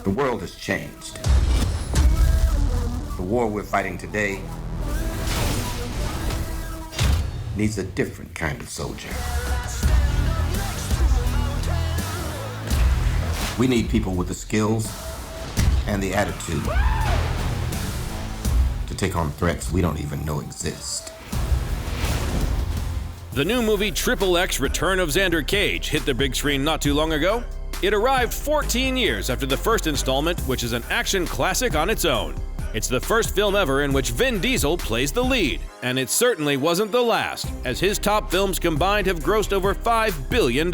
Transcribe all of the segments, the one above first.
The world has changed. The war we're fighting today needs a different kind of soldier. We need people with the skills and the attitude to take on threats we don't even know exist. The new movie XXX Return of Xander Cage hit the big screen not too long ago. It arrived 14 years after the first installment, which is an action classic on its own. It's the first film ever in which Vin Diesel plays the lead, and it certainly wasn't the last, as his top films combined have grossed over $5 billion.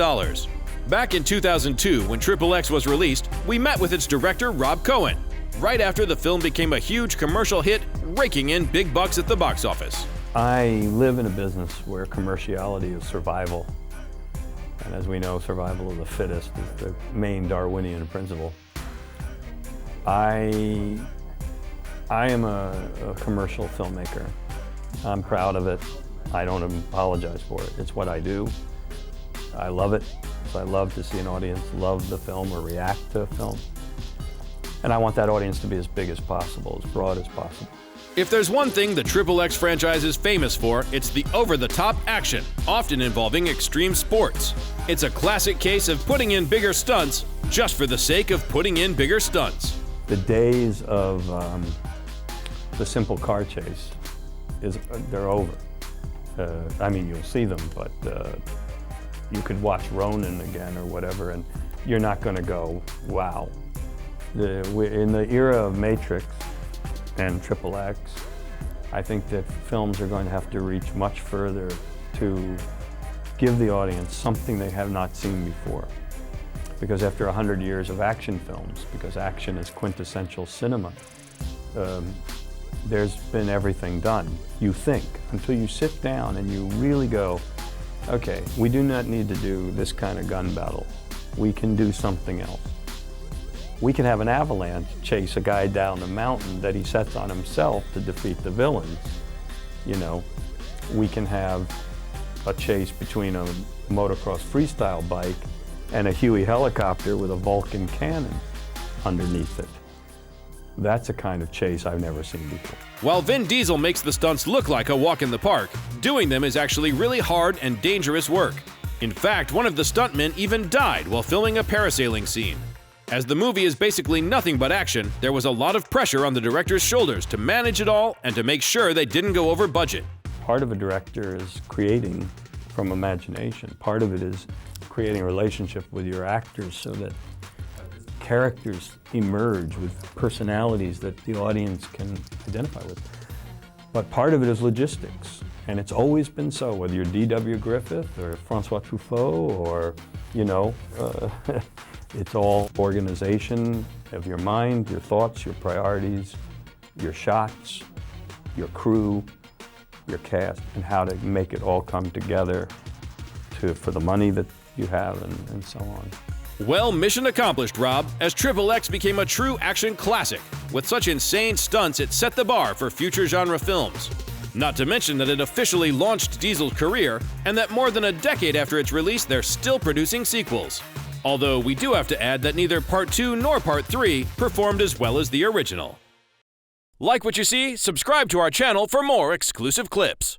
Back in 2002, when XXX was released, we met with its director Rob Cohen, right after the film became a huge commercial hit, raking in big bucks at the box office. I live in a business where commerciality is survival. And as we know, survival of the fittest is the main Darwinian principle. I am a commercial filmmaker. I'm proud of it. I don't apologize for it. It's what I do. I love it. So I love to see an audience love the film or react to a film. And I want that audience to be as big as possible, as broad as possible. If there's one thing the XXX franchise is famous for, it's the over-the-top action, often involving extreme sports. It's a classic case of putting in bigger stunts just for the sake of putting in bigger stunts. The days of the simple car chase, they're over. I mean, you'll see them, but you could watch Ronin again or whatever, and you're not going to go, wow. In the era of Matrix and XXX, I think that films are going to have to reach much further to give the audience something they have not seen before. Because after 100 years of action films, because action is quintessential cinema, there's been everything done, you think, until you sit down and you really go, okay, we do not need to do this kind of gun battle. We can do something else. We can have an avalanche chase a guy down the mountain that he sets on himself to defeat the villains. You know, we can have a chase between a motocross freestyle bike and a Huey helicopter with a Vulcan cannon underneath it. That's a kind of chase I've never seen before. While Vin Diesel makes the stunts look like a walk in the park, doing them is actually really hard and dangerous work. In fact, one of the stuntmen even died while filming a parasailing scene. As the movie is basically nothing but action, there was a lot of pressure on the director's shoulders to manage it all and to make sure they didn't go over budget. Part of a director is creating from imagination. Part of it is creating a relationship with your actors so that characters emerge with personalities that the audience can identify with. But part of it is logistics, and it's always been so, whether you're D.W. Griffith or Francois Truffaut or, you know, it's all organization of your mind, your thoughts, your priorities, your shots, your crew, your cast, and how to make it all come together for the money that you have and so on. Well, mission accomplished, Rob, as XXX became a true action classic. With such insane stunts, it set the bar for future genre films. Not to mention that it officially launched Diesel's career, and that more than a decade after its release, they're still producing sequels. Although we do have to add that neither Part 2 nor Part 3 performed as well as the original. Like what you see? Subscribe to our channel for more exclusive clips.